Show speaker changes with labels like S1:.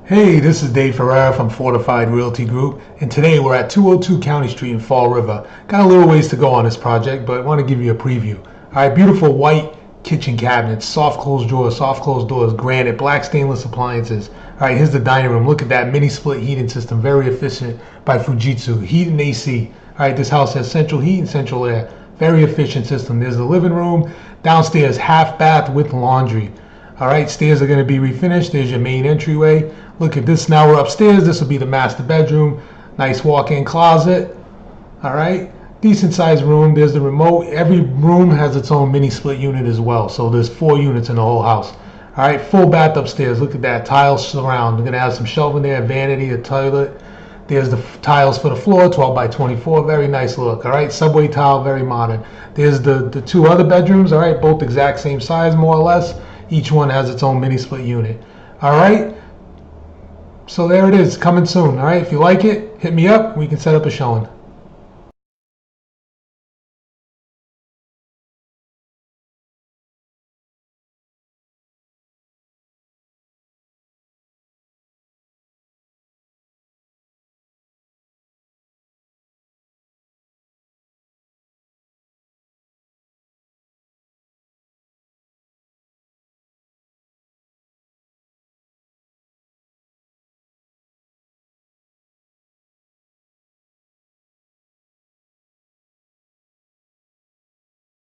S1: Hey, this is Dave Ferreira from Fortified Realty Group, and today we're at 202 County Street in Fall River. Got a little ways to go on this project, but I want to give you a preview. Alright, beautiful white kitchen cabinets, soft closed drawers, soft closed doors, granite, black stainless appliances. Alright, here's the dining room. Look at that mini split heating system, very efficient by Fujitsu. Heat and AC. Alright, this house has central heat and central air. Very efficient system. There's the living room, downstairs half bath with laundry. Alright, stairs are going to be refinished. There's your main entryway. Look at this, now we're upstairs. This will be the master bedroom. Nice walk-in closet. Alright, decent sized room. There's the remote. Every room has its own mini split unit as well. So there's 4 units in the whole house. Alright, full bath upstairs. Look at that, tiles surround. We're going to have some shelving there, vanity, a toilet. There's the tiles for the floor, 12 by 24, very nice look. Alright, subway tile, very modern. There's the 2 other bedrooms, alright, both exact same size more or less. Each one has its own mini split unit. Alright, so there it is, coming soon. Alright, if you like it, hit me up, we can set up a showing.